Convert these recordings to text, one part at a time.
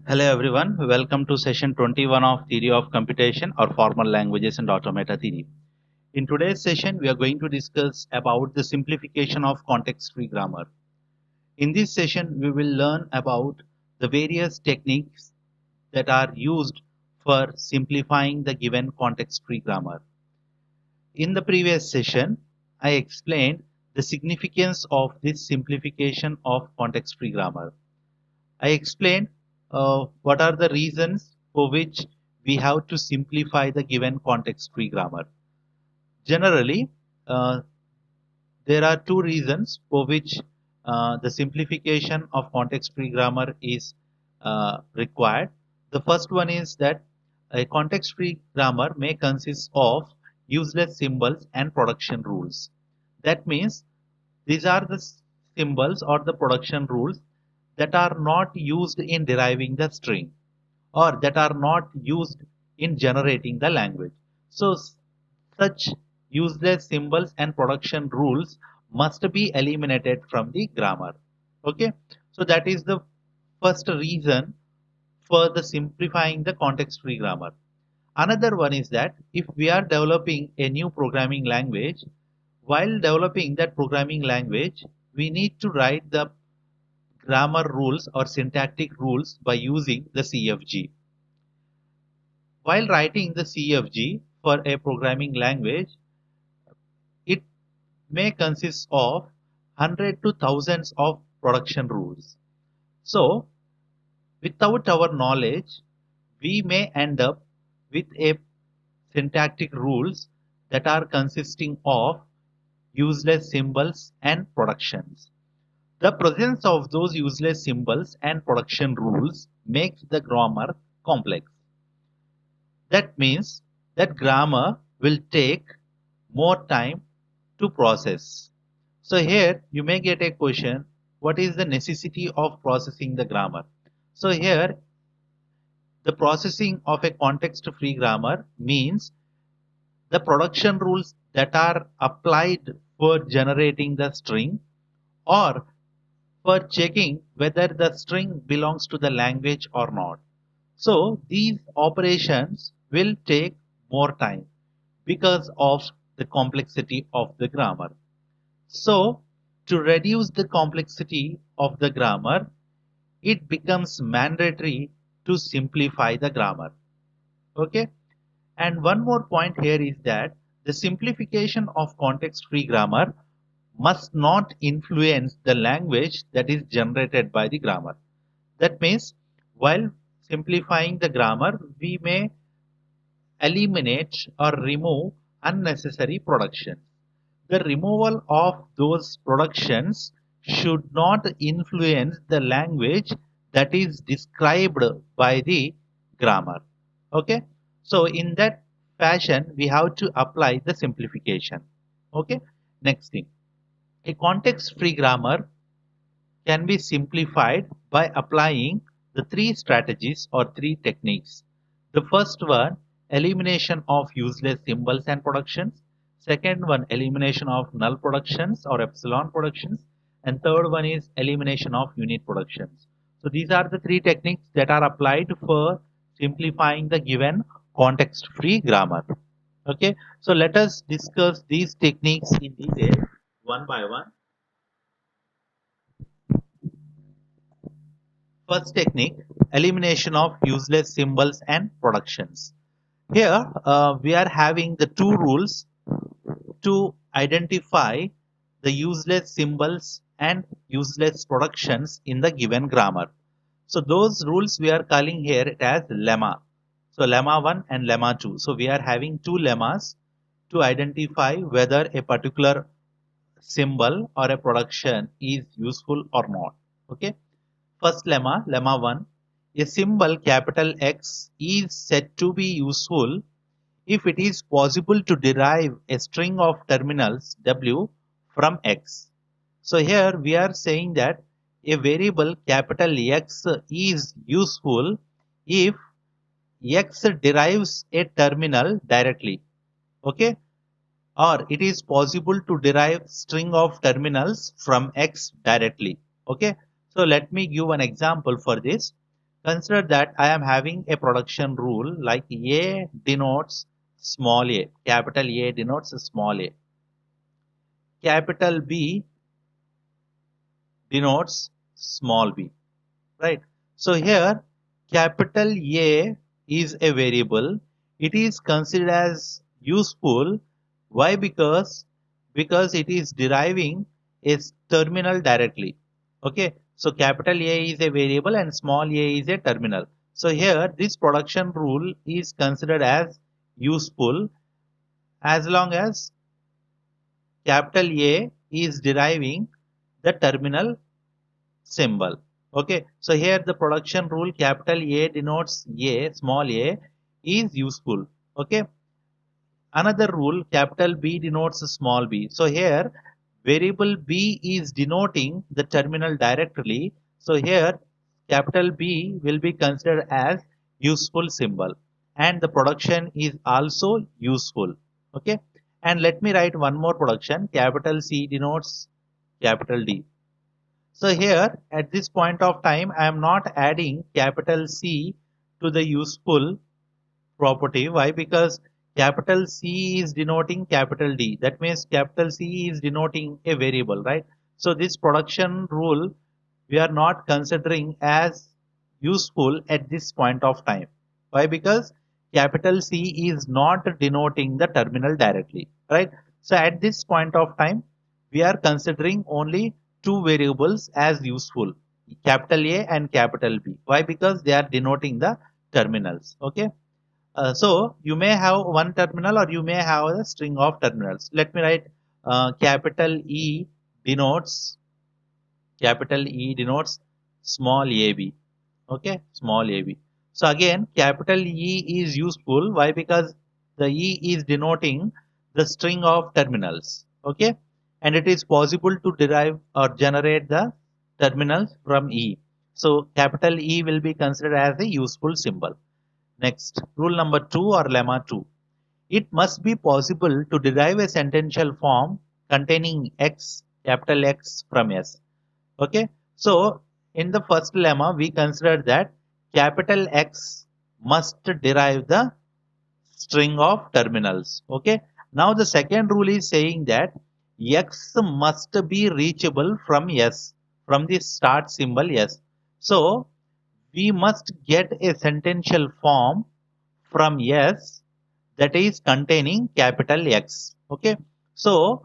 Hello everyone, welcome to session 21 of Theory of Computation or Formal Languages and Automata Theory. In today's session, we are going to discuss about the simplification of context-free grammar. In this session, we will learn about the various techniques that are used for simplifying the given context-free grammar. In the previous session, I explained the significance of this simplification of context-free grammar. I explained what are the reasons for which we have to simplify the given context-free grammar. Generally, uh, there are two reasons for which the simplification of context-free grammar is required. The first one is that a context-free grammar may consist of useless symbols and production rules. That means these are the symbols or the production rules that are not used in deriving the string or that are not used in generating the language. So such useless symbols and production rules must be eliminated from the grammar. Okay, so that is the first reason for the simplifying the context free grammar. Another one is that if we are developing a new programming language, while developing that programming language, we need to write the grammar rules or syntactic rules by using the CFG. While writing the CFG for a programming language, it may consist of hundreds to thousands of production rules. So, without our knowledge, we may end up with a syntactic rules that are consisting of useless symbols and productions. The presence of those useless symbols and production rules makes the grammar complex. That means that grammar will take more time to process. So here you may get a question, what is the necessity of processing the grammar? So here the processing of a context free grammar means the production rules that are applied for generating the string or for checking whether the string belongs to the language or not. So these operations will take more time because of the complexity of the grammar. So to reduce the complexity of the grammar, it becomes mandatory to simplify the grammar. Okay. And one more point here is that the simplification of context-free grammar must not influence the language that is generated by the grammar. That means while simplifying the grammar, we may eliminate or remove unnecessary productions. The removal of those productions should not influence the language that is described by the grammar. Okay, so in that fashion we have to apply the simplification. Okay, next thing, a context free grammar can be simplified by applying the three strategies or three techniques. The first one, elimination of useless symbols and productions. Second one, elimination of null productions or epsilon productions. And third one is elimination of unit productions. So these are the three techniques that are applied for simplifying the given context-free grammar. Okay, so let us discuss these techniques in detail one by one. First technique, elimination of useless symbols and productions. Here we are having the two rules to identify the useless symbols and useless productions in the given grammar. So those rules we are calling here it as lemma. So lemma 1 and lemma 2. So we are having two lemmas to identify whether a particular symbol or a production is useful or not. Okay. First lemma, lemma 1. A symbol capital X is said to be useful if it is possible to derive a string of terminals W from X. So here we are saying that a variable capital X is useful if X derives a terminal directly. Okay, or it is possible to derive string of terminals from X directly. Okay, so let me give an example for this. Consider that I am having a production rule like A denotes small a, capital A denotes small a, capital B denotes small b, right? So here capital A is a variable. It is considered as useful. Why? Because it is deriving its terminal directly. Okay, so capital A is a variable and small a is a terminal. So here this production rule is considered as useful as long as capital A is deriving the terminal symbol. Okay, so here the production rule capital A denotes A, small a is useful. Okay, another rule capital B denotes small b. So here variable B is denoting the terminal directly. So here capital B will be considered as useful symbol and the production is also useful. Okay, and let me write one more production. Capital C denotes capital D. So here at this point of time I am not adding capital C to the useful property. Why? Because capital C is denoting capital D. That means capital C is denoting a variable, right? So this production rule we are not considering as useful at this point of time. Why? Because capital C is not denoting the terminal directly, right? So at this point of time we are considering only two variables as useful, capital A and capital B. Why? Because they are denoting the terminals. Okay. So you may have one terminal or you may have a string of terminals. Let me write capital denotes denotes small ab. Okay, small ab. So again, capital E is useful. Why? Because the E is denoting the string of terminals. Okay, and it is possible to derive or generate the terminals from E. So capital E will be considered as a useful symbol. Next, rule number 2 or lemma 2. It must be possible to derive a sentential form containing X, capital X from S. Okay, so in the first lemma, we consider that capital X must derive the string of terminals. Okay, now the second rule is saying that X must be reachable from S, from the start symbol S. So we must get a sentential form from S that is containing capital X. Okay. So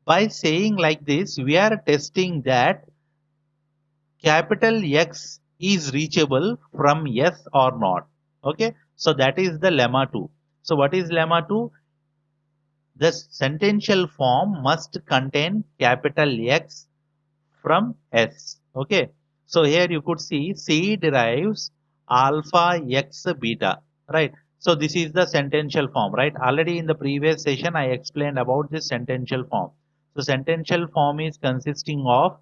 by saying like this, we are testing that capital X is reachable from S or not. Okay. So that is the lemma 2. So what is lemma 2? The sentential form must contain capital X from S. Okay. So here you could see C derives alpha X beta, right? So this is the sentential form, right? Already in the previous session I explained about this sentential form. So sentential form is consisting of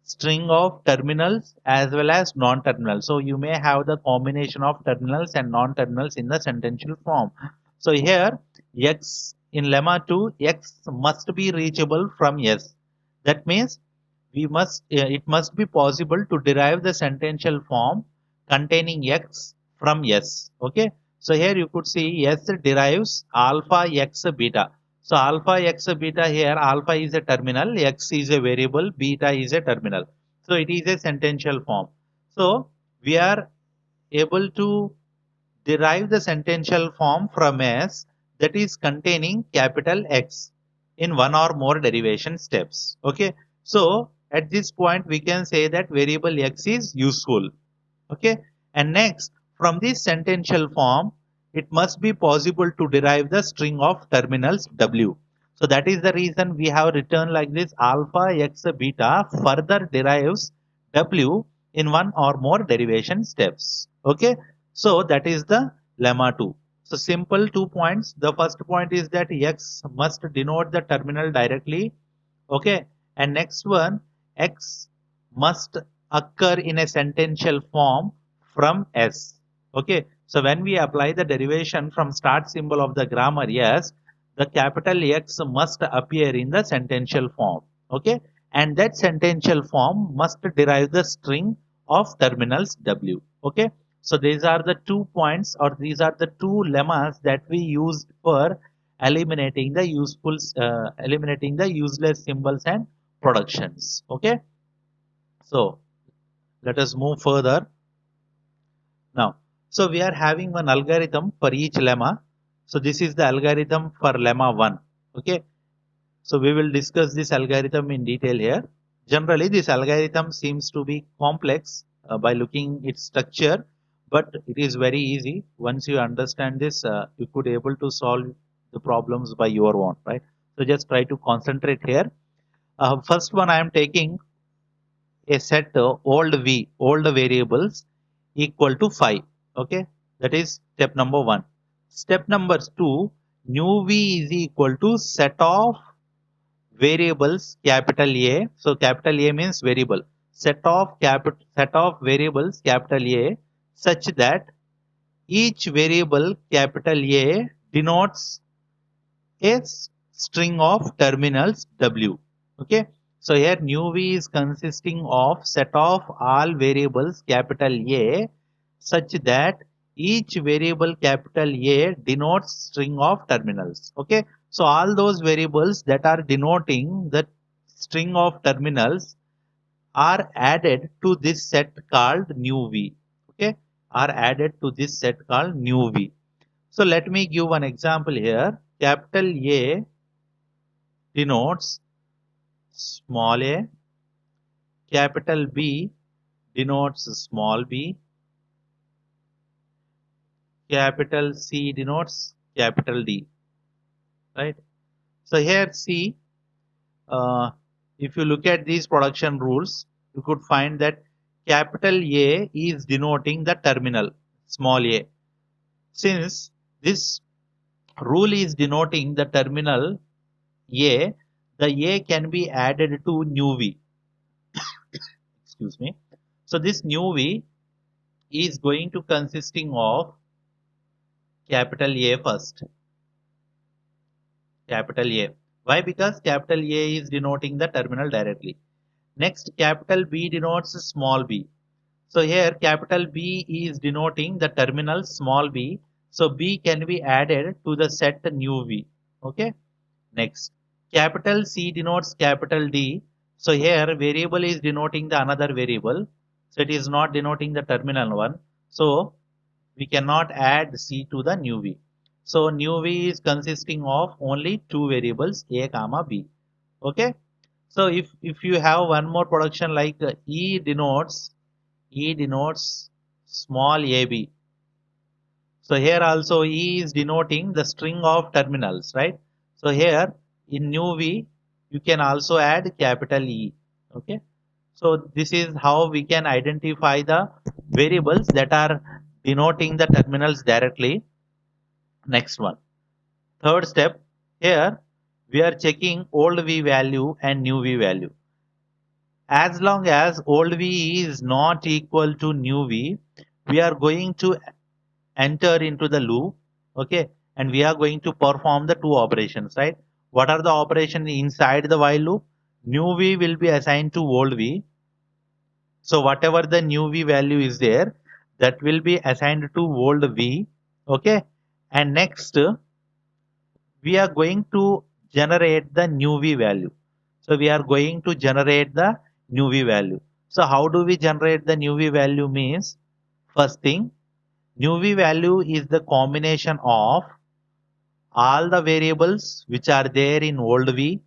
string of terminals as well as non-terminals. So you may have the combination of terminals and non-terminals in the sentential form. So here X in lemma 2, X must be reachable from S. That means it must be possible to derive the sentential form containing X from S. Okay. So here you could see S derives alpha X beta. So alpha X beta, here alpha is a terminal, X is a variable, beta is a terminal. So it is a sentential form. So we are able to derive the sentential form from S that is containing capital X in one or more derivation steps. Okay. So at this point we can say that variable X is useful. Okay. And next, from this sentential form, it must be possible to derive the string of terminals W. So that is the reason we have written like this: alpha X beta further derives W in one or more derivation steps. Okay. So that is the lemma 2. So simple 2 points. The first point is that X must denote the terminal directly. Okay. And next one, X must occur in a sentential form from S. Okay. So when we apply the derivation from start symbol of the grammar S, the capital X must appear in the sentential form. Okay. And that sentential form must derive the string of terminals W. Okay, so these are the 2 points, or these are the 2 lemmas that we used for eliminating the eliminating the useless symbols and productions. Okay, so let us move further now. So we are having one algorithm for each lemma. So this is the algorithm for lemma 1. Okay, so we will discuss this algorithm in detail here. Generally, this algorithm seems to be complex by looking its structure, but it is very easy. Once you understand this, you could able to solve the problems by your own, right? So just try to concentrate here. First one, I am taking a set old variables equal to 5. Okay, that is step number 1. Step number 2, new v is equal to set of variables capital A. So capital A means variable. Set of variables capital A such that each variable capital A denotes a string of terminals W. Okay. So here new V is consisting of set of all variables capital A such that each variable capital A denotes string of terminals. Okay. So all those variables that are denoting the string of terminals are added to this set called new V. Okay. Are added to this set called new V. So let me give one example here. Capital A denotes small a, capital B denotes small b, capital C denotes capital D, right? So here see, uh, if you look at these production rules, you could find that capital A is denoting the terminal small a. Since this rule is denoting the terminal A, the A can be added to new V. Excuse me. So this new V is going to consisting of capital A first. Capital A. Why? Because capital A is denoting the terminal directly. Next, capital B denotes small b. So here capital B is denoting the terminal small b. So B can be added to the set new V. Okay. Next, capital C denotes capital D. So here variable is denoting the another variable. So it is not denoting the terminal one. So we cannot add C to the new V. So new V is consisting of only two variables A comma B. Okay. So if you have one more production like E denotes small ab. So here also E is denoting the string of terminals, right? So here in new V, you can also add capital E. Okay. So this is how we can identify the variables that are denoting the terminals directly. Next one. Third step. Here we are checking old V value and new V value. As long as old V is not equal to new V, we are going to enter into the loop, okay, and we are going to perform the two operations, right? What are the operations inside the while loop? New V will be assigned to old V. So whatever the new V value is there, that will be assigned to old V, okay. And next, we are going to generate the new V value. So we are going to generate the new V value. So how do we generate the new V value means, first thing, new V value is the combination of all the variables which are there in old V.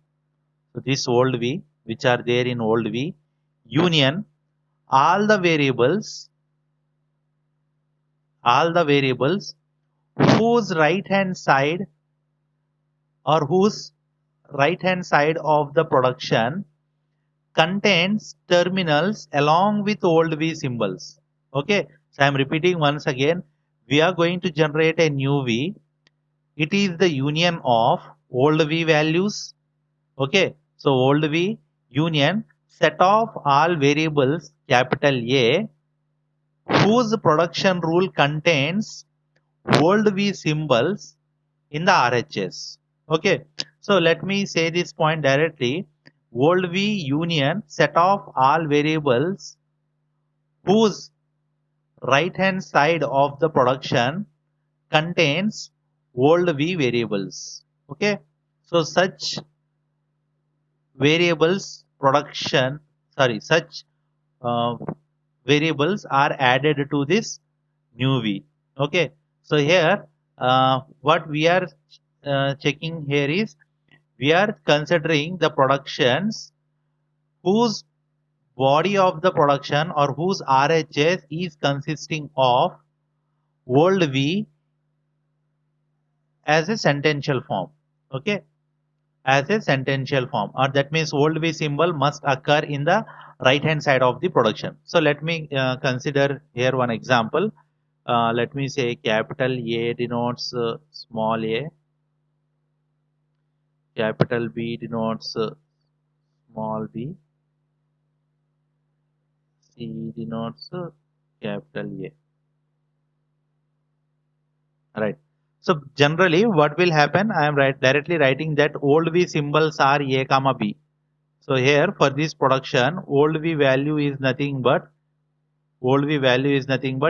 So this old V which are there in old V union all the variables whose right hand side or whose right hand side of the production contains terminals along with old V symbols. Okay, so I am repeating once again. We are going to generate a new V. It is the union of old V values. Okay, so old V union set of all variables capital A whose production rule contains old V symbols in the RHS. Okay, so let me say this point directly. Old V union set of all variables whose right hand side of the production contains old v variables. Okay, so such variables production, sorry, such uh, variables are added to this new v. Okay, so here what we are checking here is we are considering the productions whose body of the production or whose RHS is consisting of old v as a sentential form. Okay, as a sentential form, or that means old v symbol must occur in the right hand side of the production. So let me consider here one example. Let me say capital A denotes small a, capital B denotes small b, C denotes capital A. Right. So generally what will happen, I am directly writing that old v symbols are a comma b. So here for this production old v value is nothing but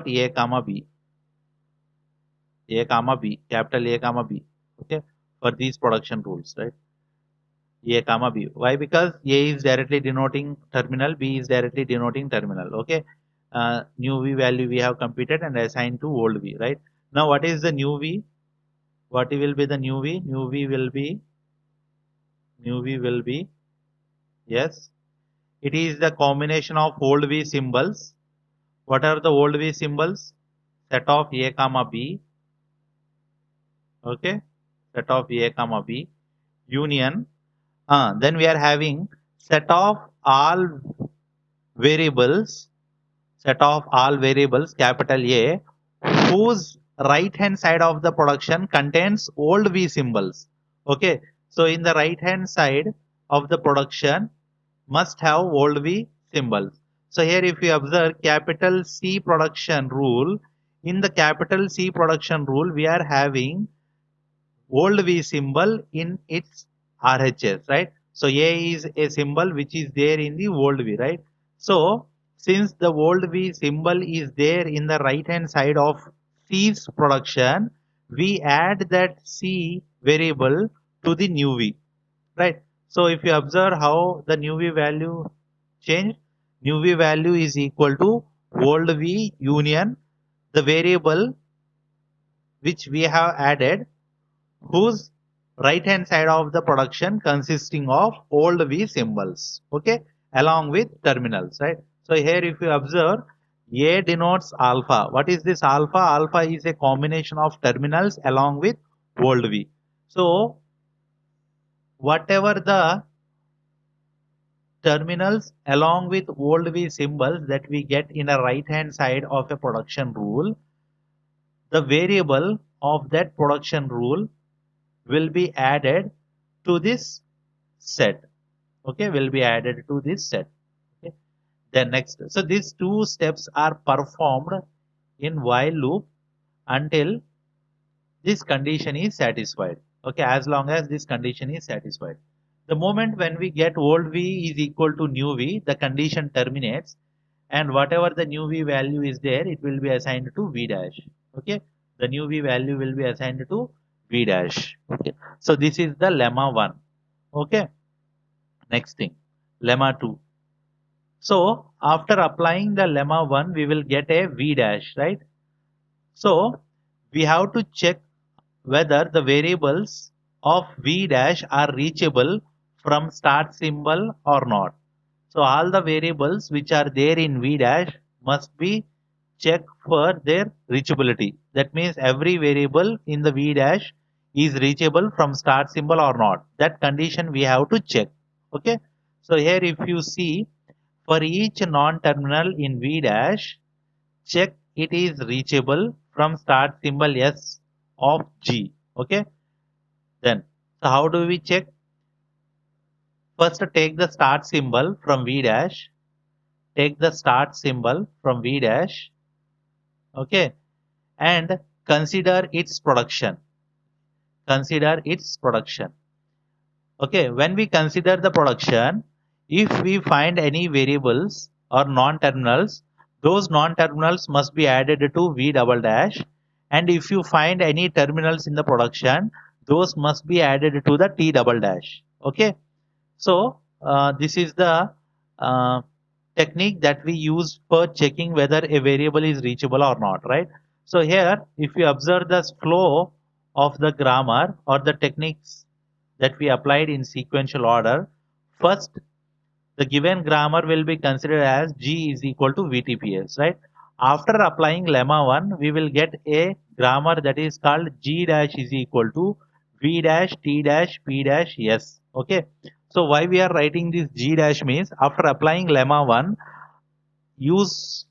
a comma b, capital A comma b. Okay, for these production rules, right? A comma b. Why? Because A is directly denoting terminal, B is directly denoting terminal. Okay, new v value we have computed and assigned to old v. Right. Now what is the new v? What will be the new v? New v will be, yes, it is the combination of old v symbols. What are the old v symbols? Set of a comma b. Okay, set of a comma b union. Then we are having set of all variables, capital A, whose right hand side of the production contains old v symbols. Okay, so in the right hand side of the production must have old v symbols. So here if you observe capital C production rule, in the capital C production rule we are having old v symbol in its RHS, right? So A is a symbol which is there in the old v, right? So since the old v symbol is there in the right hand side of C's production, we add that C variable to the new v, right? So if you observe how the new v value changed, new v value is equal to old v union the variable which we have added, whose right hand side of the production consisting of old v symbols, okay, along with terminals, right? So here if you observe, a denotes alpha. What is this alpha? Alpha is a combination of terminals along with old v. So whatever the terminals along with old v symbols that we get in a right hand side of a production rule, the variable of that production rule will be added to this set. Okay, will be added to this set. Okay, then next, so these two steps are performed in while loop until this condition is satisfied. Okay, as long as this condition is satisfied, the moment when we get old v is equal to new v, the condition terminates, and whatever the new v value is there, it will be assigned to v dash. Okay, the new v value will be assigned to v dash. Okay, so this is the lemma 1. Okay, next thing, lemma 2. So after applying the lemma 1, we will get a v dash, right? So we have to check whether the variables of v dash are reachable from start symbol or not. So all the variables which are there in v dash must be checked for their reachability. That means every variable in the v dash is reachable from start symbol or not. That condition we have to check. Okay. So here if you see, for each non-terminal in v dash, check it is reachable from start symbol S of G. Okay. Then, so how do we check? First take the start symbol from v dash. Take the start symbol from v dash. Okay. And consider its production. Consider its production. Okay. When we consider the production, if we find any variables or non-terminals, those non-terminals must be added to V double dash, and if you find any terminals in the production, those must be added to the T double dash. Okay, so this is the uh, technique that we use for checking whether a variable is reachable or not, right? So here, if you observe the flow of the grammar or the techniques that we applied in sequential order, first the given grammar will be considered as G is equal to VTPS, right? After applying lemma 1, we will get a grammar that is called G dash is equal to V dash T dash P dash S. Okay. So why we are writing this G dash means after applying lemma 1, useless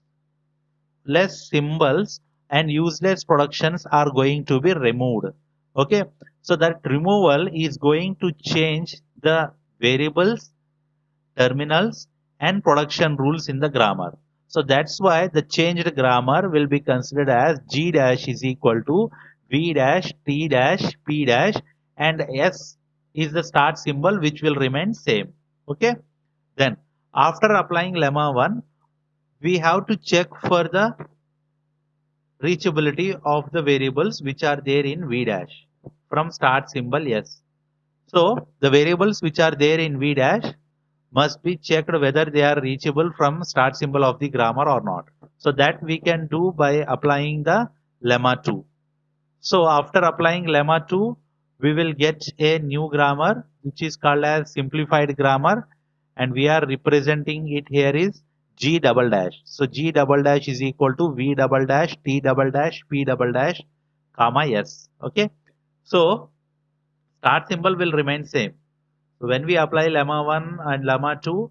symbols and useless productions are going to be removed. Okay. So that removal is going to change the variables, terminals, and production rules in the grammar. So that's why the changed grammar will be considered as G dash is equal to V dash T dash P dash, and S is the start symbol which will remain same. Okay. Then after applying lemma 1, we have to check for the reachability of the variables which are there in V dash from start symbol S. So the variables which are there in V dash must be checked whether they are reachable from start symbol of the grammar or not. So that we can do by applying the lemma 2. So after applying lemma 2, we will get a new grammar which is called as simplified grammar, and we are representing it here is G double dash. So G double dash is equal to V double dash T double dash P double dash comma S. Okay. So start symbol will remain same. So when we apply lemma 1 and lemma 2,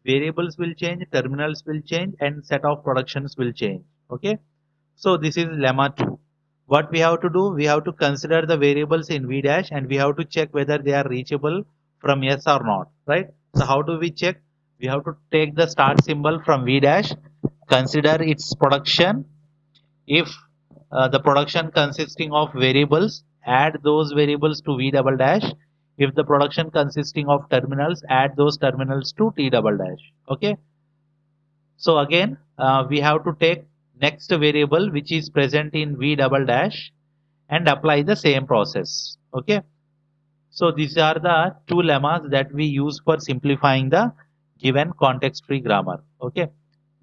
variables will change, terminals will change, and set of productions will change. Okay. So this is lemma 2. What we have to do, we have to consider the variables in V dash and we have to check whether they are reachable from S or not, right? So how do we check? We have to take the start symbol from V dash, consider its production. If the production consisting of variables, add those variables to V double dash. If the production consisting of terminals, add those terminals to T double dash. Okay. So again, we have to take next variable which is present in V double dash and apply the same process. Okay. So these are the two lemmas that we use for simplifying the given context-free grammar. Okay.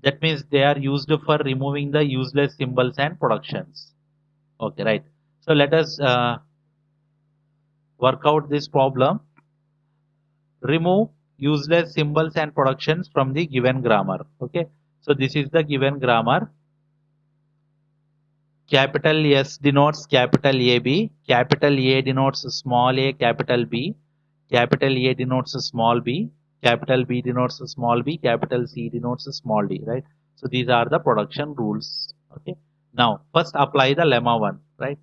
That means they are used for removing the useless symbols and productions. Okay, right. So let us work out this problem. Remove useless symbols and productions from the given grammar. Okay. So this is the given grammar. Capital S denotes capital AB, capital A denotes small a, capital B, capital A denotes small b, capital B denotes small b, capital C denotes small d, right? So these are the production rules. Okay. Now first apply the lemma 1, right?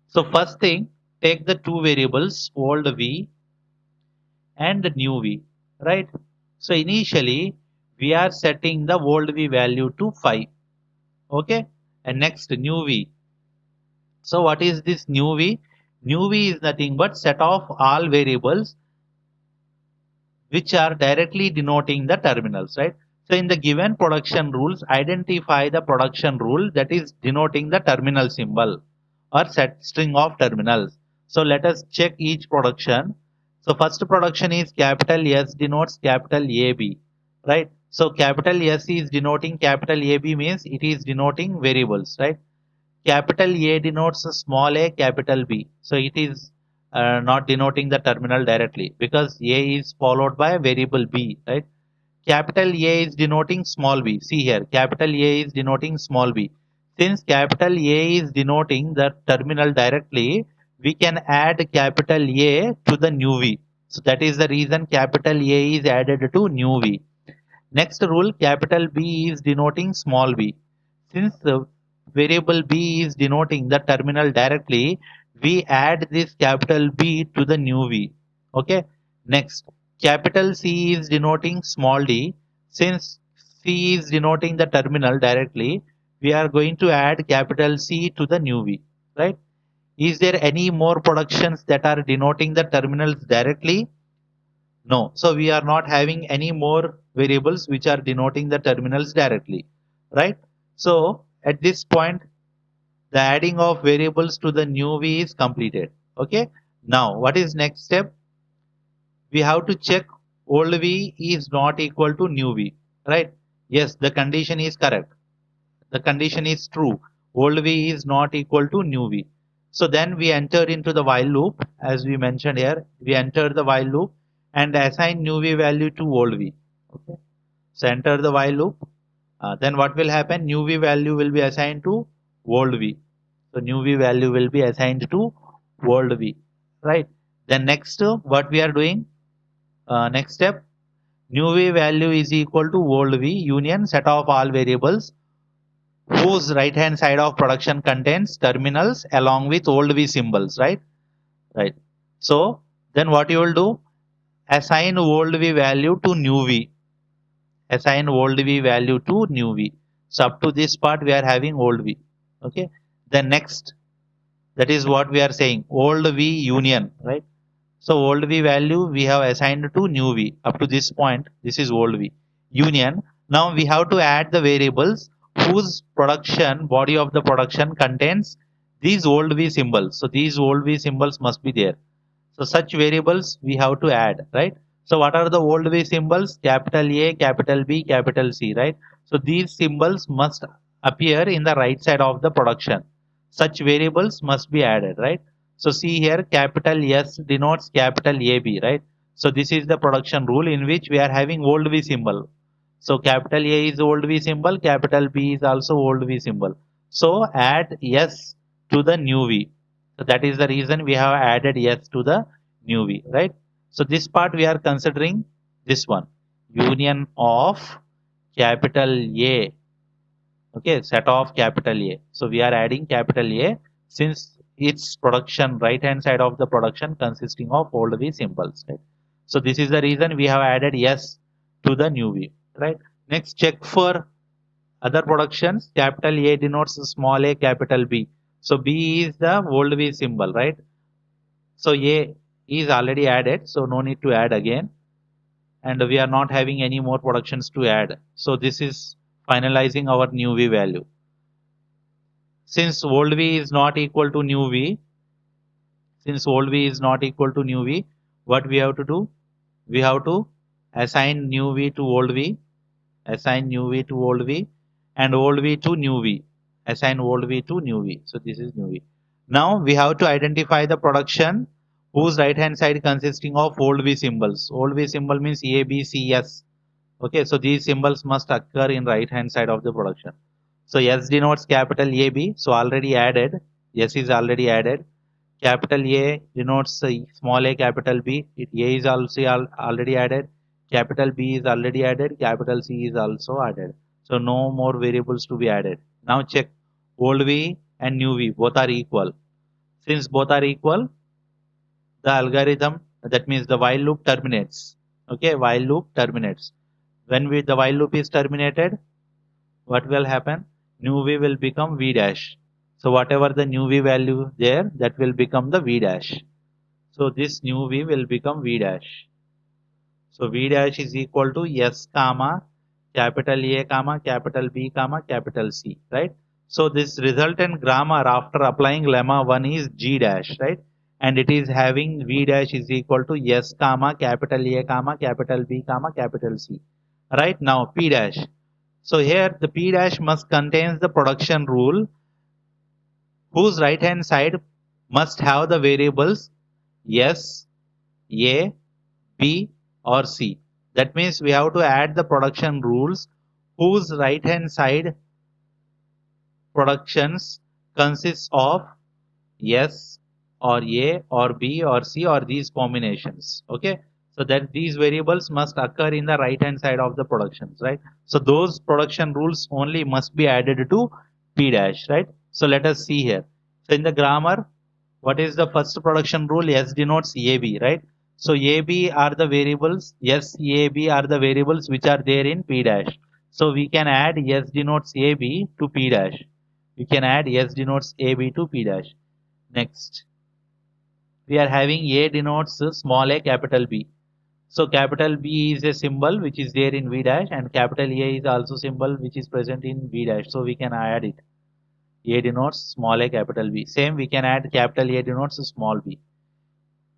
So first thing, take the two variables old V and new V, right? So initially we are setting the old V value to 5. Okay. And next new V. So what is this new V? New V is nothing but set of all variables which are directly denoting the terminals, right? So in the given production rules, identify the production rule that is denoting the terminal symbol or set string of terminals. So let us check each production. So first production is capital S denotes capital AB, right? So capital S is denoting capital AB means it is denoting variables, right? Capital A denotes a small a, capital B. So it is not denoting the terminal directly because A is followed by variable B, right? Capital A is denoting small b. See here, capital A is denoting small b. Since capital A is denoting the terminal directly, we can add capital A to the new V. So that is the reason capital A is added to new V. Next rule, capital B is denoting small b. Since the variable b is denoting the terminal directly, we add this capital B to the new V. Okay. Next, capital C is denoting small d. Since C is denoting the terminal directly, we are going to add capital C to the new V. Right? Is there any more productions that are denoting the terminals directly? No. So we are not having any more variables which are denoting the terminals directly. right? So at this point, the adding of variables to the new v is completed. Okay. Now what is next step? We have to check old v is not equal to new v, right? Yes, the condition is correct. The condition is true. Old v is not equal to new v. So then we enter into the while loop, as we mentioned here. We enter the while loop and assign new v value to old v. Okay. So enter the while loop. Then what will happen? New v value will be assigned to old v. So new v value will be assigned to old v, right? Then next, what we are doing? Next step, new v value is equal to old v union set of all variables whose right hand side of production contains terminals along with old v symbols, right? Right. So then what you will do? Assign old v value to new v. Assign old v value to new v. So up to this part we are having old v. Okay. Then next, that is what we are saying, old v union, right? So old v value we have assigned to new v. Up to this point, this is old v union. Now we have to add the variables whose production body of the production contains these old v symbols. So these old v symbols must be there. So such variables we have to add, right? So what are the old V symbols? Capital A, capital B, capital C, right? So these symbols must appear in the right side of the production. Such variables must be added, right? So see here, capital S denotes capital AB, right? So this is the production rule in which we are having old V symbol. So capital A is old V symbol, capital B is also old V symbol. So add S to the new V. So that is the reason we have added S to the new V, right? So this part we are considering this one, union of capital A, okay, set of capital A. So we are adding capital A since its production, right hand side of the production consisting of old V symbols, right? So this is the reason we have added S to the new V, right? Next, check for other productions. Capital A denotes small a, capital B. So B is the old V symbol, right? So A is already added, so no need to add again. And we are not having any more productions to add. So this is finalizing our new V value. Since old V is not equal to new V, since old V is not equal to new V, what we have to do? We have to assign new V to old V, assign new V to old V, and old V to new V. Assign old V to new V. So this is new V. Now we have to identify the production whose right hand side consisting of old V symbols. Old V symbol means A, B, C, S. Okay, so these symbols must occur in right hand side of the production. So S denotes capital AB. So already added. S is already added. Capital A denotes small a, capital B. A is also already added. Capital B is already added. Capital C is also added. So no more variables to be added. Now check old V and new V both are equal. Since both are equal, the algorithm, that means the while loop terminates. Okay, while loop terminates. When the while loop is terminated, what will happen? New V will become V dash. So whatever the new V value there, that will become the V dash. So this new V will become V dash. So V dash is equal to S comma capital A comma capital B comma capital C, right? So this resultant grammar after applying lemma 1 is G dash, right? And it is having V dash is equal to S comma capital A comma capital B comma capital C. Right now P dash. So here the P dash must contains the production rule whose right hand side must have the variables S, A, B or C. That means we have to add the production rules whose right hand side productions consists of S or A or B or C or these combinations. Okay. So that these variables must occur in the right hand side of the productions, right? So those production rules only must be added to P dash, right? So let us see here. So in the grammar, what is the first production rule? S denotes AB, right? So AB are the variables, S, AB are the variables which are there in P dash. So we can add S denotes AB to P dash. We can add S denotes AB to P dash. Next, we are having A denotes small a, capital B. So capital B is a symbol which is there in V dash, and capital A is also symbol which is present in V dash. So we can add it. A denotes small a, capital B. Same, we can add capital A denotes small b.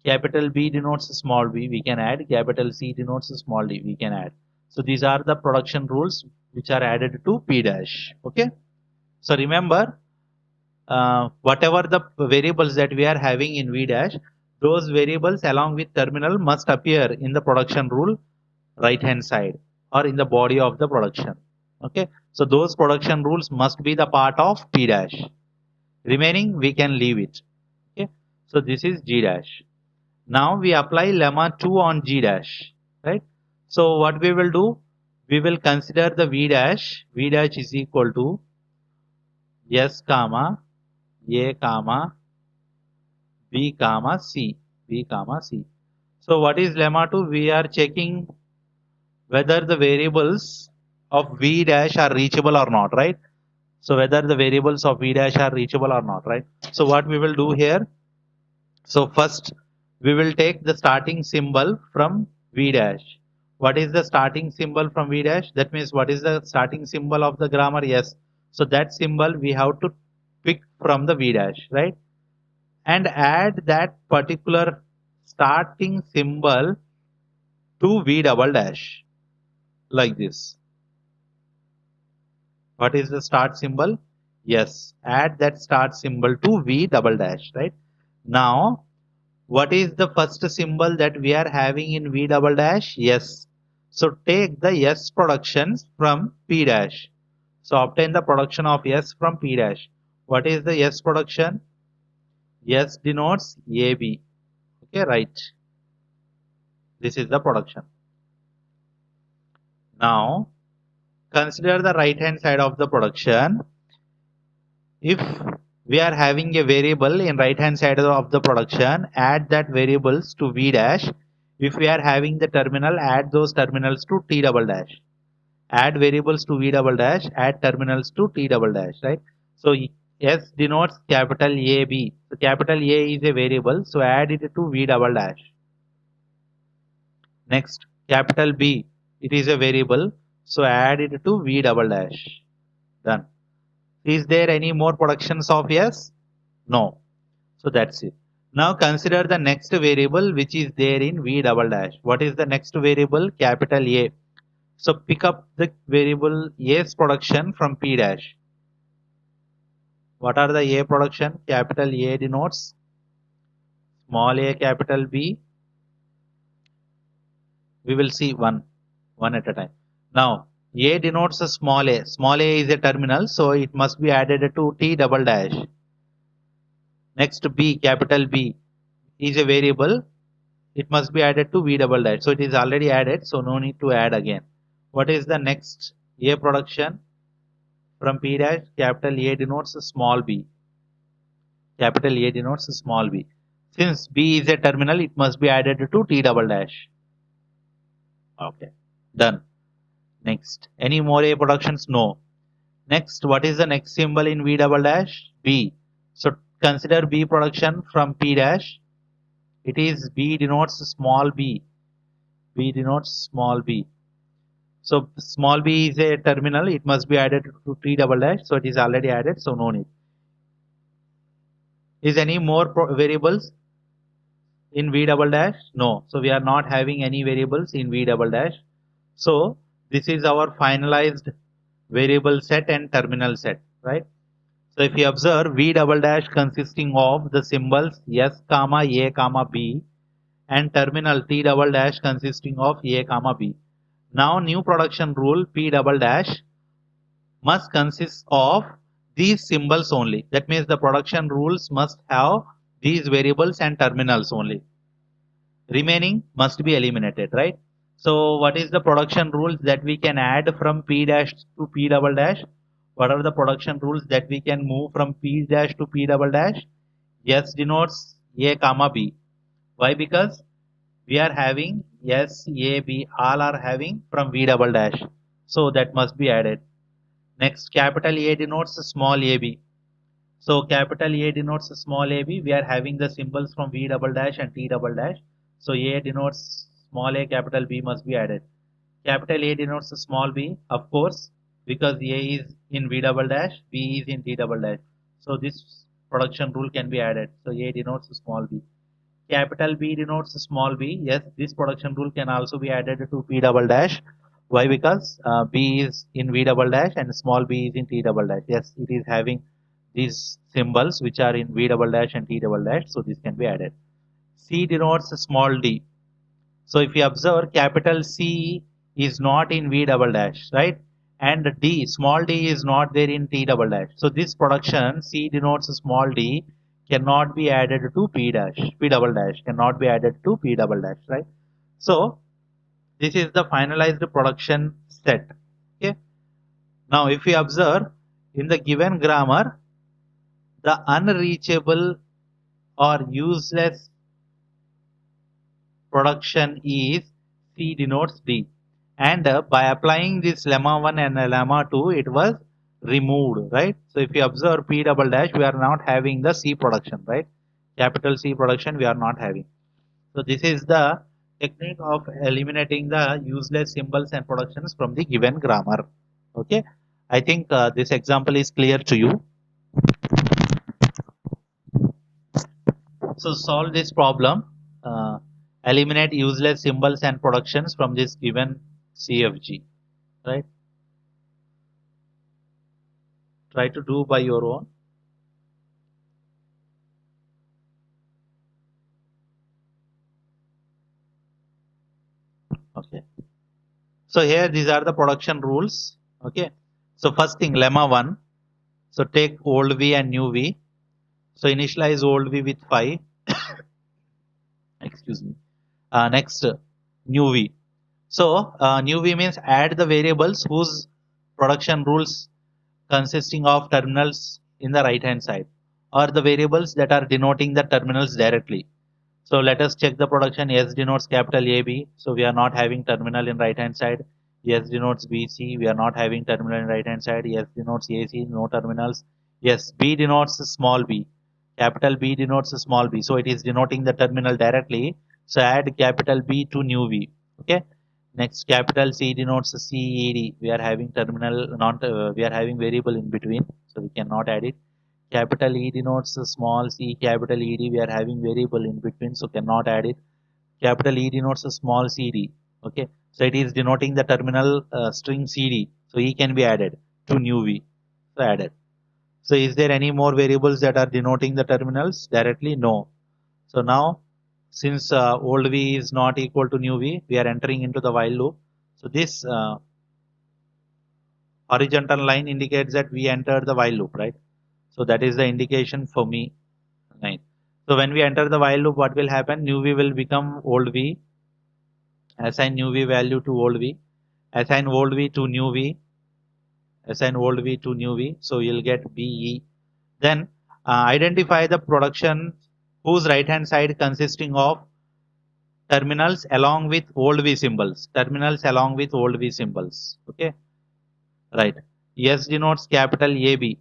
Capital B denotes small b, we can add. Capital C denotes small d, we can add. So these are the production rules which are added to P dash. Okay. So remember, whatever the variables that we are having in V dash, those variables along with terminal must appear in the production rule right hand side or in the body of the production. Okay. So those production rules must be the part of P dash. Remaining we can leave it. Okay. So this is G dash. Now we apply lemma 2 on G dash, right? So what we will do, we will consider the V dash. V dash is equal to S comma A comma B comma C. B comma C. So what is lemma 2? We are checking whether the variables of V dash are reachable or not, right? So whether the variables of V dash are reachable or not, right? So what we will do here, so first we will take the starting symbol from V dash. What is the starting symbol from V dash? That means what is the starting symbol of the grammar? Yes. So that symbol we have to pick from the V dash, right? And add that particular starting symbol to V double dash like this. What is the start symbol? Yes. Add that start symbol to V double dash, right? Now, what is the first symbol that we are having in V double dash? Yes. So take the S productions from P dash. So obtain the production of S from P dash. What is the S production? S denotes AB. Okay, right. This is the production. Now, consider the right hand side of the production. If we are having a variable in right hand side of the production, add that variables to V dash. If we are having the terminal, add those terminals to T double dash. Add variables to V double dash, add terminals to T double dash, right? So S denotes capital AB. So capital A is a variable, so add it to V double dash. Next, capital B, it is a variable, so add it to V double dash. Done. Is there any more productions of S? No. So that's it. Now consider the next variable which is there in V double dash. What is the next variable? Capital A. So pick up the variable A's production from P dash. What are the A production? Capital A denotes small a, capital B. We will see one at a time. Now A denotes a small a. Small a is a terminal, so it must be added to T double dash. Next B, capital B is a variable. It must be added to V double dash. So it is already added, so no need to add again. What is the next A production from P dash? Capital A denotes a small b. Capital A denotes a small b. Since B is a terminal, it must be added to T double dash. Okay, done. Next, any more A productions? No. Next, what is the next symbol in V double dash? B. So consider B production from P dash. It is B denotes small b. B denotes small b. So small b is a terminal. It must be added to T double dash. So it is already added. So no need. Is any more variables in V double dash? No. So we are not having any variables in V double dash. So this is our finalized variable set and terminal set, right? So if you observe, V double dash consisting of the symbols S comma A comma B and terminal T double dash consisting of A comma B. Now new production rule P double dash must consist of these symbols only. That means the production rules must have these variables and terminals only. Remaining must be eliminated, right? So what is the production rules that we can add from P dash to P double dash? What are the production rules that we can move from P dash to P double dash? S denotes A comma B. Why? Because we are having S, A, B, all are having from V double dash. So that must be added. Next, capital A denotes small ab. So capital A denotes small ab. We are having the symbols from V double dash and T double dash. So A denotes small a, capital B must be added. Capital A denotes small b, of course, because A is in V double dash, B is in T double dash. So this production rule can be added. So A denotes small b. Capital B denotes small b. Yes, this production rule can also be added to P double dash. Why? Because B is in V double dash and small b is in T double dash. Yes, it is having these symbols which are in V double dash and T double dash. So this can be added. C denotes small d. So if you observe, capital C is not in V double dash, right? And D, small d is not there in T double dash. So this production C denotes small d cannot be added to P dash, P double dash cannot be added to P double dash, right? So this is the finalized production set. Okay. Now if we observe in the given grammar, the unreachable or useless production is C denotes D. And by applying this lemma 1 and lemma 2, it was removed, right? So if you observe P double dash, we are not having the C production, right? Capital C production we are not having. So this is the technique of eliminating the useless symbols and productions from the given grammar. Okay. I think this example is clear to you. So solve this problem. Eliminate useless symbols and productions from this given CFG. Right? Try to do by your own. Okay. So here these are the production rules. Okay. So first thing lemma 1. So take old V and new V. So initialize old V with 5. Excuse me. Next new V. So new V means add the variables whose production rules consisting of terminals in the right hand side or the variables that are denoting the terminals directly. So let us check the production. S denotes capital AB. So we are not having terminal in right hand side. S denotes BC. We are not having terminal in right hand side. S denotes AC. No terminals. Yes, B denotes small b. Capital B denotes small b. So it is denoting the terminal directly. So add capital B to new V. Okay. Next, capital C denotes CED. We are having terminal, not we are having variable in between, so we cannot add it. Capital E denotes small c. Capital ED. We are having variable in between, so cannot add it. Capital E denotes small CD. Okay, so it is denoting the terminal string CD. So E can be added to new V. So added. So is there any more variables that are denoting the terminals directly? No. So now, since old V is not equal to new V, we are entering into the while loop. So this horizontal line indicates that we entered the while loop, right? So that is the indication for me. Right. So when we enter the while loop, what will happen? New V will become old V. Assign new V value to old V. Assign old V to new V. Assign old V to new V. So you'll get BE. Then identify the production whose right hand side consisting of terminals along with old V symbols. Terminals along with old V symbols. Okay. Right. S denotes capital AB.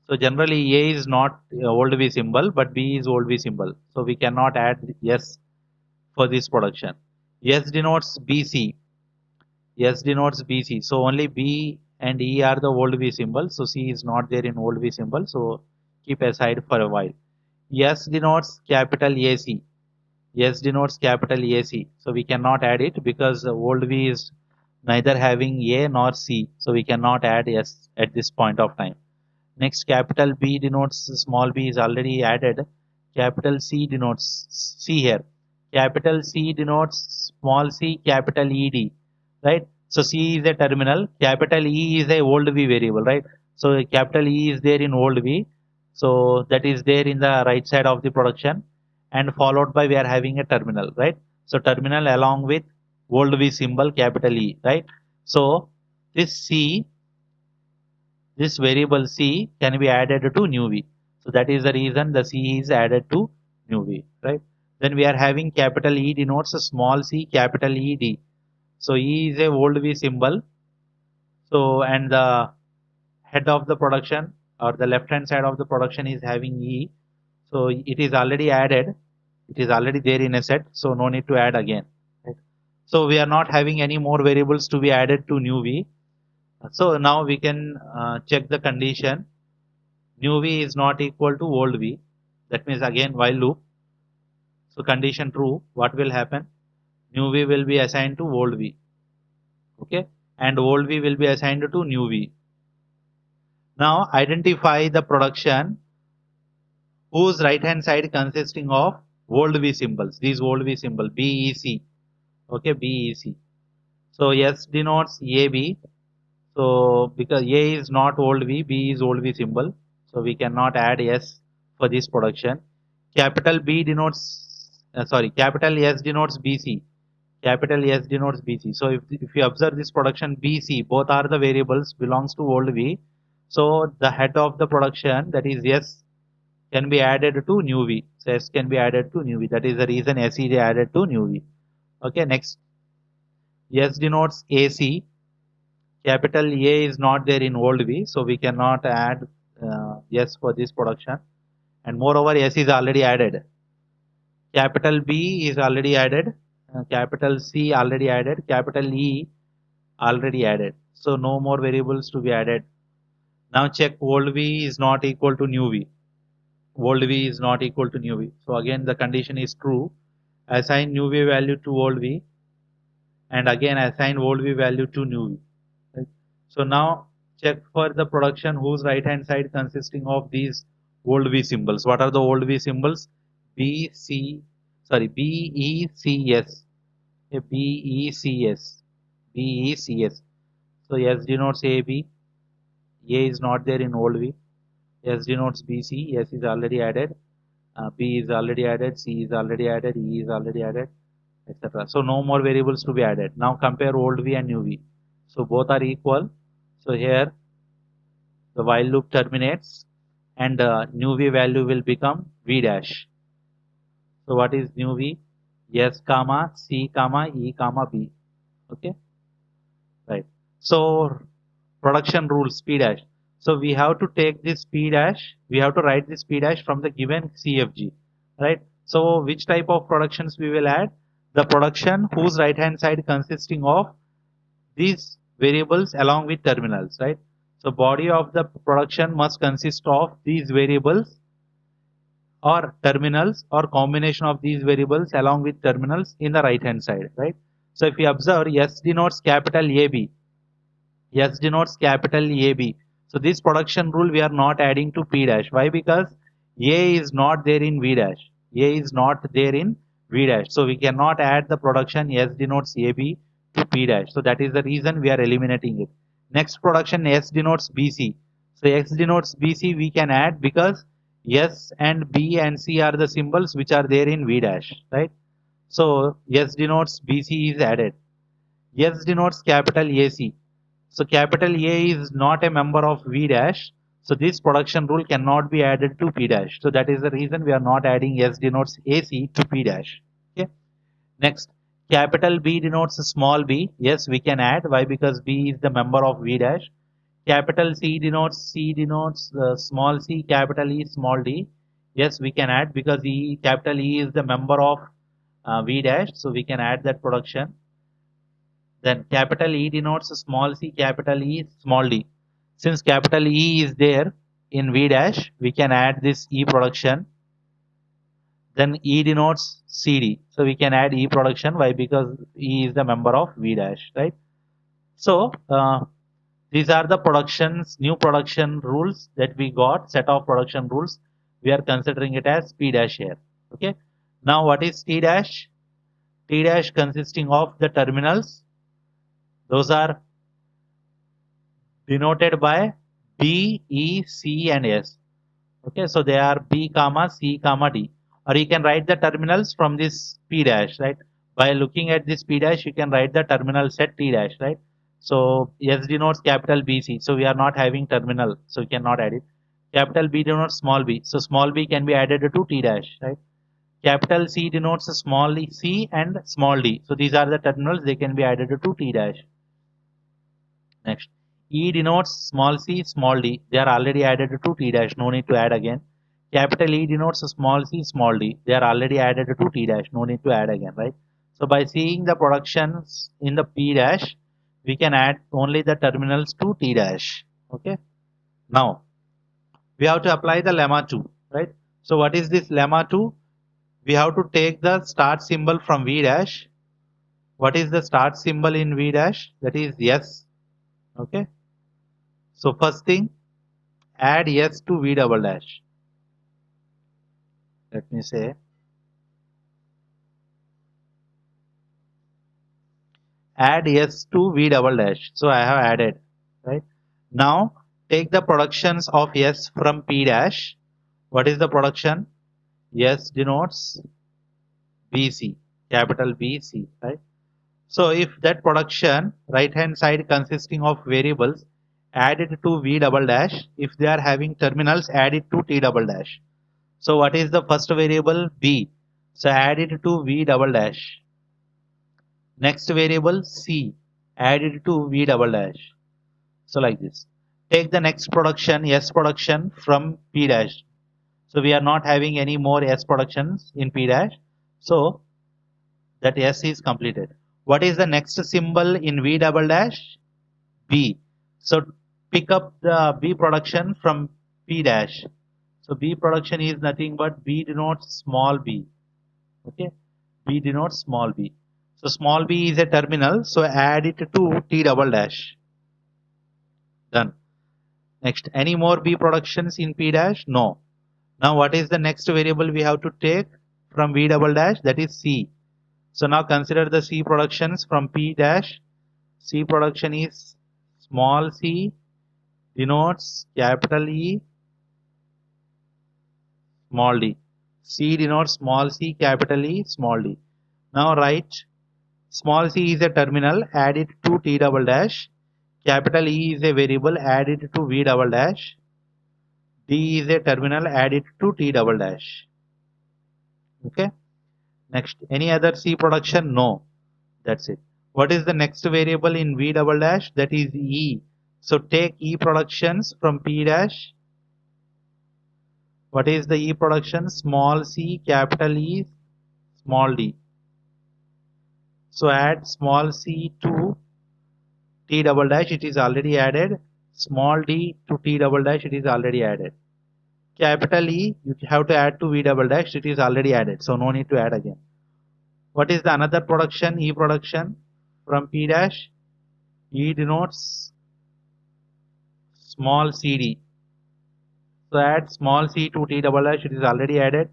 So generally A is not old V symbol, but B is old V symbol. So we cannot add S for this production. S denotes BC. S denotes BC. So only B and E are the old V symbols. So C is not there in old V symbol. So keep aside for a while. S denotes capital AC. S denotes capital AC. So we cannot add it because old V is neither having A nor C. So we cannot add S at this point of time. Next, capital B denotes small b is already added. Capital C denotes C here. Capital C denotes small c, capital ED, right? So C is a terminal. Capital E is a old V variable, right? So capital E is there in old V. So that is there in the right side of the production, and followed by we are having a terminal, right? So terminal along with old V symbol, capital E, right? So this C, this variable C can be added to new V. So that is the reason the C is added to new V, right? Then we are having capital E denotes a small c, capital ED. So E is a old V symbol. So and the head of the production or the left hand side of the production is having E. So it is already added. It is already there in a set. So no need to add again. Right? So we are not having any more variables to be added to new v. So now we can check the condition. New v is not equal to old v. That means again while loop. So condition true, what will happen? New v will be assigned to old v. Okay, and old v will be assigned to new v. Now identify the production whose right hand side consisting of old v symbols. These old v symbol BEC. Okay, BEC. So S denotes AB. So because A is not old V, B is old V symbol. So we cannot add S for this production. Capital B denotes, capital S denotes BC. Capital S denotes BC. So if you observe this production BC, both are the variables belongs to old V. So the head of the production, that is S, can be added to new V. So S can be added to new V. That is the reason S is added to new V. Okay, next. S denotes AC. Capital A is not there in old V, so we cannot add S for this production. And moreover, S is already added. Capital B is already added. Capital C already added. Capital E already added. So no more variables to be added. Now check old V is not equal to new V. Old V is not equal to new V. So again the condition is true. Assign new V value to old V, and again assign old V value to new V. Right? So now check for the production whose right hand side consisting of these old V symbols. What are the old V symbols? BECS. Okay, BECS. BECS. So S denotes AB. A is not there in old V. S denotes BC. S is already added. B is already added. C is already added. E is already added, etc. So no more variables to be added. Now compare old V and new V. So both are equal. So here the while loop terminates and new V value will become V dash. So what is new V? S comma C comma E comma B. Okay, right. So production rules P dash. So we have to take this P dash, we have to write this P dash from the given CFG, right? So which type of productions we will add? The production whose right hand side consisting of these variables along with terminals, right? So body of the production must consist of these variables or terminals or combination of these variables along with terminals in the right hand side, right? So if you observe, S denotes capital AB. S denotes capital AB. So this production rule we are not adding to P dash. Why? Because A is not there in V dash. A is not there in V dash. So we cannot add the production S denotes AB to P dash. So that is the reason we are eliminating it. Next production S denotes BC. So S denotes BC we can add because S and B and C are the symbols which are there in V dash, right? So S denotes BC is added. S denotes capital AC. So capital A is not a member of V dash. So this production rule cannot be added to P dash. So that is the reason we are not adding S denotes AC to P dash. Okay. Next, capital B denotes small b. Yes, we can add. Why? Because B is the member of V dash. Capital C denotes small c, capital E, small d. Yes, we can add because capital E is the member of V dash. So we can add that production. Then capital E denotes small c, capital E, small d. Since capital E is there in V dash, we can add this E production. Then E denotes CD. So we can add E production. Why? Because E is the member of V dash, right? So these are the productions, new production rules that we got, set of production rules. We are considering it as P dash here. Okay. Now what is T dash? T dash consisting of the terminals. Those are denoted by B, E, C, and S. Okay, so they are B comma C comma D. Or you can write the terminals from this P dash, right? By looking at this P dash, you can write the terminal set T dash, right? So S denotes capital BC. So we are not having terminal, so we cannot add it. Capital B denotes small b. So small b can be added to T dash, right? Capital C denotes small c and small d. So these are the terminals, they can be added to T dash. Next, E denotes small c, small d. They are already added to T dash. No need to add again. Capital E denotes small c, small d. They are already added to T dash. No need to add again, right? So by seeing the productions in the P dash, we can add only the terminals to T dash. Okay. Now we have to apply the lemma 2, right? So what is this lemma 2? We have to take the start symbol from V dash. What is the start symbol in V dash? That is yes. Okay. So first thing, add yes to V double dash. Let me say add yes to V double dash. So I have added, right? Now take the productions of yes from P dash. What is the production? Yes denotes BC, capital BC, right? So if that production right hand side consisting of variables added to V double dash, if they are having terminals, add it to T double dash. So what is the first variable? B. So add it to V double dash. Next variable C. Add it to V double dash. So like this. Take the next production S production from P dash. So we are not having any more S productions in P dash. So that S is completed. What is the next symbol in V double dash? B. So pick up the B production from P dash. So B production is nothing but B denotes small b. Okay. B denotes small b. So small b is a terminal. So add it to T double dash. Done. Next, any more B productions in P dash? No. Now what is the next variable we have to take from V double dash? That is C. So now consider the C productions from P dash. C production is small c denotes capital E small d. C denotes small c capital E small d. Now write small c is a terminal, add it to T double dash. Capital E is a variable, add it to V double dash. D is a terminal, add it to T double dash. Okay. Next, any other C production? No. That's it. What is the next variable in V double dash? That is E. So take E productions from P dash. What is the E production? Small c, capital E, small d. So add small c to T double dash, it is already added. Small d to T double dash, it is already added. Capital E, you have to add to V double dash, it is already added. So no need to add again. What is the another production? E production from P dash. E denotes small cd. So add small c to T double dash, it is already added.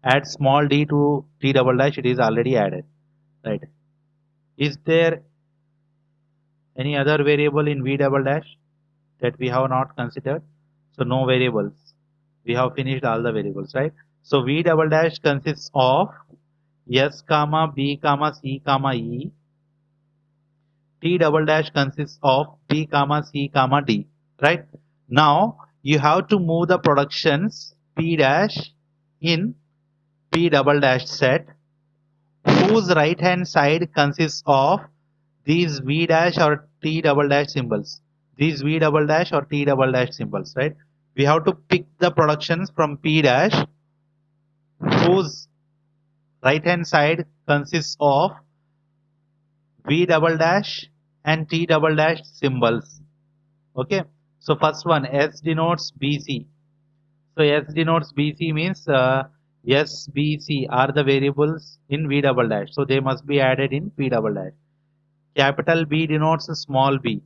Add small d to T double dash, it is already added. Right. Is there any other variable in V double dash that we have not considered? So no variables. We have finished all the variables, right? So V double dash consists of S comma B comma C comma E. T double dash consists of B comma C comma D, right? Now you have to move the productions P dash in P double dash set whose right hand side consists of these V dash or T double dash symbols. These V double dash or T double dash symbols, right? We have to pick the productions from P dash whose right hand side consists of V double dash and T double dash symbols. Okay. So first one S denotes BC. So S denotes BC means S, B, C are the variables in V double dash. So they must be added in P double dash. Capital B denotes small b.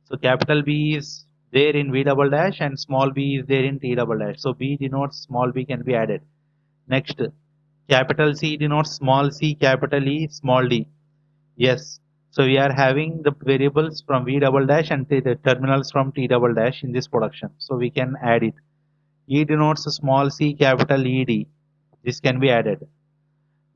So capital B is there in V double dash and small b is there in T double dash. So B denotes small b can be added. Next, capital C denotes small c, capital E, small d. Yes. So we are having the variables from V double dash and the terminals from T double dash in this production. So we can add it. E denotes small c, capital ED. This can be added.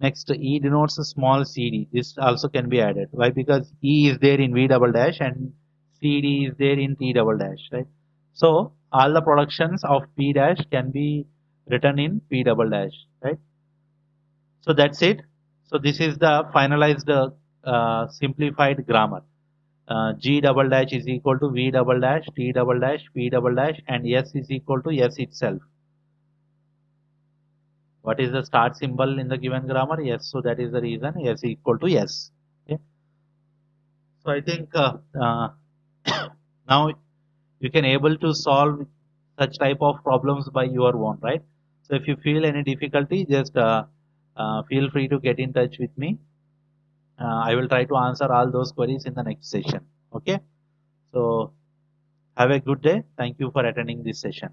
Next, E denotes small cd. This also can be added. Why? Because E is there in V double dash and CD is there in T double dash, right? So all the productions of P dash can be written in P double dash, right? So that's it. So this is the finalized simplified grammar. G double dash is equal to V double dash, T double dash, P double dash, and S is equal to S itself. What is the start symbol in the given grammar? Yes, so that is the reason yes equal to yes. Okay. So I think now you can able to solve such type of problems by your own, right? So if you feel any difficulty, just feel free to get in touch with me. I will try to answer all those queries in the next session. Okay. So have a good day. Thank you for attending this session.